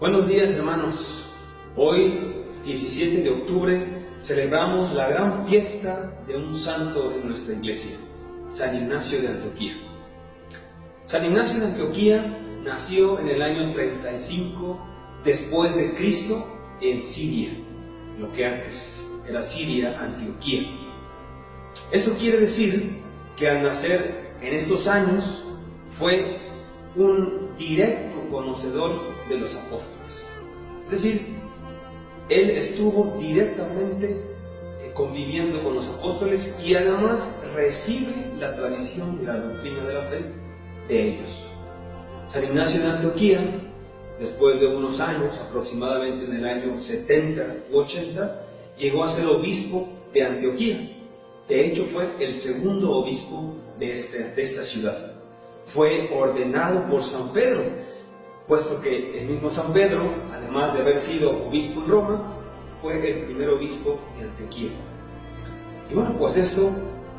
Buenos días, hermanos. Hoy, 17 de octubre, celebramos la gran fiesta de un santo en nuestra iglesia, San Ignacio de Antioquía. San Ignacio de Antioquía nació en el año 35 después de Cristo en Siria, lo que antes era Siria, Antioquía. Eso quiere decir que al nacer en estos años fue un directo conocedor de los apóstoles. Es decir, él estuvo directamente conviviendo con los apóstoles y además recibe la tradición y la doctrina de la fe de ellos. San Ignacio de Antioquía, después de unos años, aproximadamente en el año 70 u 80, llegó a ser obispo de Antioquía. De hecho, fue el segundo obispo de esta ciudad. Fue ordenado por San Pedro, puesto que el mismo San Pedro, además de haber sido obispo en Roma, fue el primer obispo de Antioquía. Y bueno, pues esto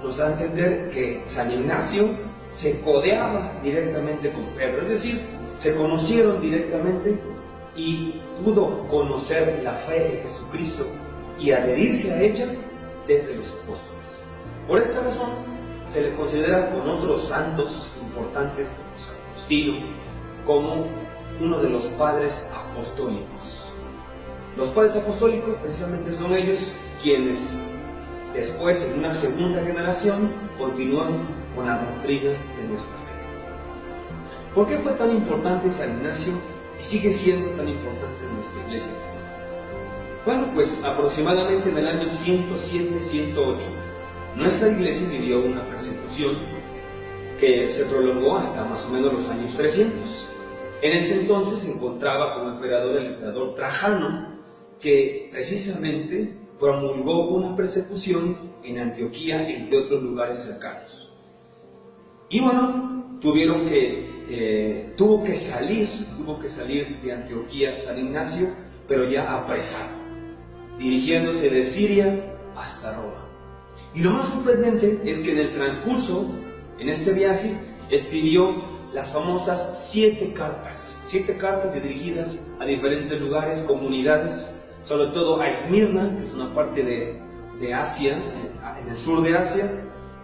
nos da a entender que San Ignacio se codeaba directamente con Pedro, es decir, se conocieron directamente y pudo conocer la fe en Jesucristo y adherirse a ella desde los apóstoles. Por esta razón, se le considera con otros santos importantes como San Agustín como uno de los padres apostólicos. Los padres apostólicos precisamente son ellos quienes después, en una segunda generación, continúan con la doctrina de nuestra fe. ¿Por qué fue tan importante San Ignacio y sigue siendo tan importante en nuestra iglesia? Bueno, pues aproximadamente en el año 107-108, nuestra iglesia vivió una persecución que se prolongó hasta más o menos los años 300. En ese entonces se encontraba como emperador el emperador Trajano, que precisamente promulgó una persecución en Antioquía, entre otros lugares cercanos. Y bueno, tuvo que salir de Antioquía San Ignacio, pero ya apresado, dirigiéndose de Siria hasta Roma. Y lo más sorprendente es que en el transcurso, en este viaje, escribió las famosas 7 cartas dirigidas a diferentes lugares, comunidades, sobre todo a Esmirna, que es una parte de Asia, en el sur de Asia,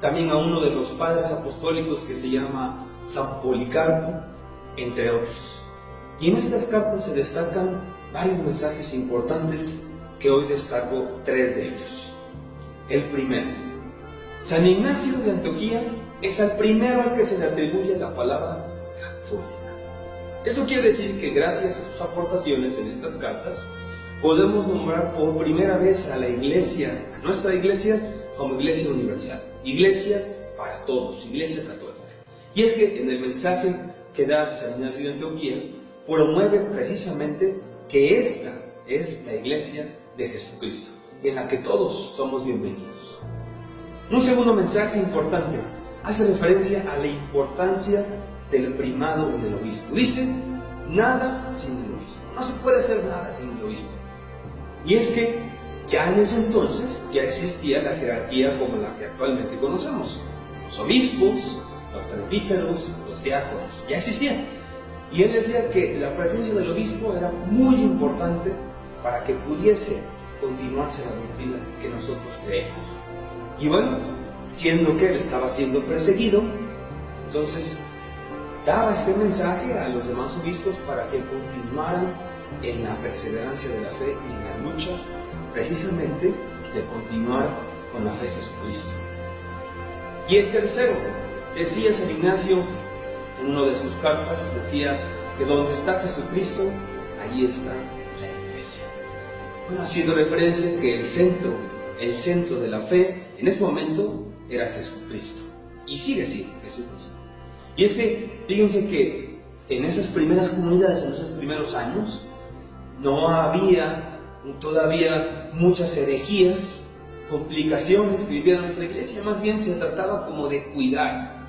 también a uno de los padres apostólicos que se llama San Policarpo, entre otros. Y en estas cartas se destacan varios mensajes importantes que hoy destaco 3 de ellos. El primero, San Ignacio de Antioquía es el primero al que se le atribuye la palabra católica. Eso quiere decir que gracias a sus aportaciones en estas cartas, podemos nombrar por primera vez a la iglesia, a nuestra iglesia, como iglesia universal, iglesia para todos, iglesia católica. Y es que en el mensaje que da San Ignacio de Antioquía, promueve precisamente que esta es la iglesia de Jesucristo, en la que todos somos bienvenidos. Un segundo mensaje importante hace referencia a la importancia del primado del obispo. Dice, nada sin el obispo. No se puede hacer nada sin el obispo. Y es que ya en ese entonces ya existía la jerarquía como la que actualmente conocemos. Los obispos, los presbíteros, los diáconos, ya existían. Y él decía que la presencia del obispo era muy importante para que pudiese continuarse la doctrina que nosotros creemos. Y bueno, siendo que él estaba siendo perseguido, entonces daba este mensaje a los demás obispos para que continuaran en la perseverancia de la fe y en la lucha precisamente de continuar con la fe de Jesucristo. Y el tercero, decía San Ignacio en una de sus cartas, decía que donde está Jesucristo, allí está la iglesia. Bueno, haciendo referencia que el centro de la fe en ese momento era Jesucristo y sigue siendo Jesucristo. Y es que fíjense que en esas primeras comunidades, en esos primeros años, no había todavía muchas herejías, complicaciones que vivía nuestra iglesia. Más bien se trataba como de cuidar,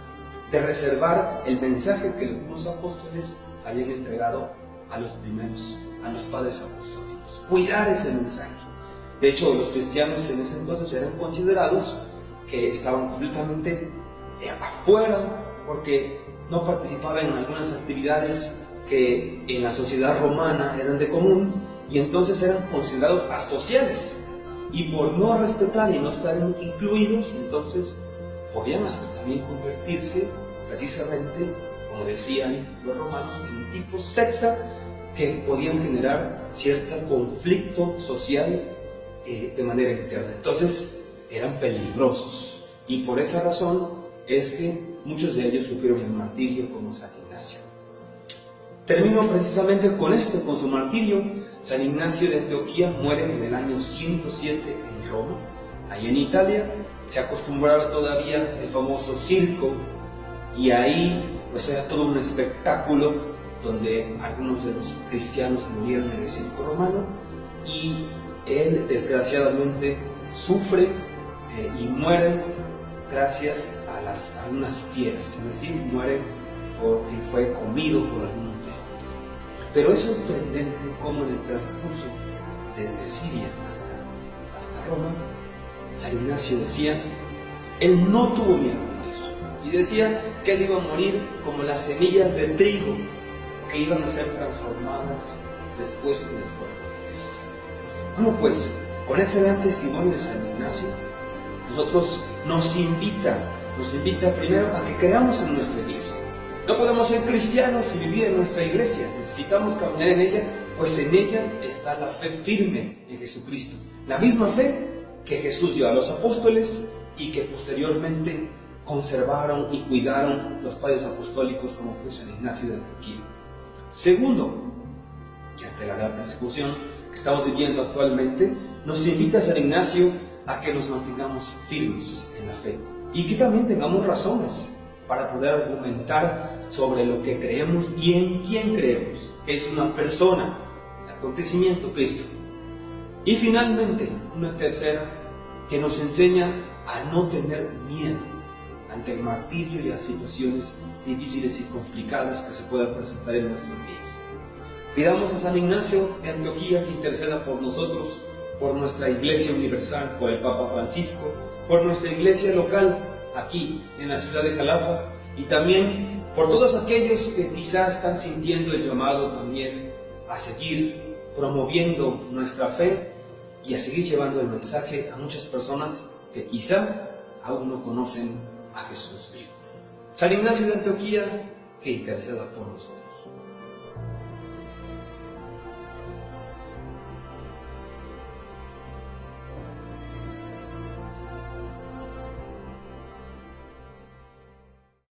de reservar el mensaje que los apóstoles habían entregado a los padres apostólicos. Cuidar ese mensaje. De hecho, los cristianos en ese entonces eran considerados que estaban completamente afuera, porque no participaban en algunas actividades que en la sociedad romana eran de común y entonces eran considerados asociales, y por no respetar y no estar incluidos, entonces podían hasta también convertirse precisamente, como decían los romanos, en un tipo secta que podían generar cierto conflicto social de manera interna. Entonces eran peligrosos, y por esa razón es que muchos de ellos sufrieron el martirio como San Ignacio. Termino precisamente con esto, con su martirio. San Ignacio de Antioquía muere en el año 107 en Roma. Ahí en Italia se acostumbraba todavía el famoso circo, y ahí pues era todo un espectáculo donde algunos de los cristianos murieron en el circo romano, y él desgraciadamente sufre y muere gracias a unas fieras, es decir, muere porque fue comido por algunos leones. Pero es sorprendente cómo en el transcurso desde Siria hasta Roma, San Ignacio decía, él no tuvo miedo por eso, y decía que él iba a morir como las semillas de trigo que iban a ser transformadas después en el cuerpo de Cristo. Bueno, pues con este gran testimonio de San Ignacio, nosotros nos invita primero a que creamos en nuestra iglesia. No podemos ser cristianos y vivir en nuestra iglesia, necesitamos caminar en ella, pues en ella está la fe firme en Jesucristo, la misma fe que Jesús dio a los apóstoles y que posteriormente conservaron y cuidaron los padres apostólicos, como fue San Ignacio de Antioquía. Segundo, que ante la gran persecución que estamos viviendo actualmente, nos invita San Ignacio a que nos mantengamos firmes en la fe y que también tengamos razones para poder argumentar sobre lo que creemos y en quién creemos, que es una persona, el acontecimiento Cristo. Y finalmente, una tercera, que nos enseña a no tener miedo ante el martirio y las situaciones difíciles y complicadas que se puedan presentar en nuestros días. Pidamos a San Ignacio de Antioquía que interceda por nosotros, por nuestra Iglesia Universal, por el Papa Francisco, por nuestra iglesia local aquí en la ciudad de Jalapa, y también por todos aquellos que quizás están sintiendo el llamado también a seguir promoviendo nuestra fe y a seguir llevando el mensaje a muchas personas que quizá aún no conocen a Jesús vivo. San Ignacio de Antioquía, que interceda por nosotros.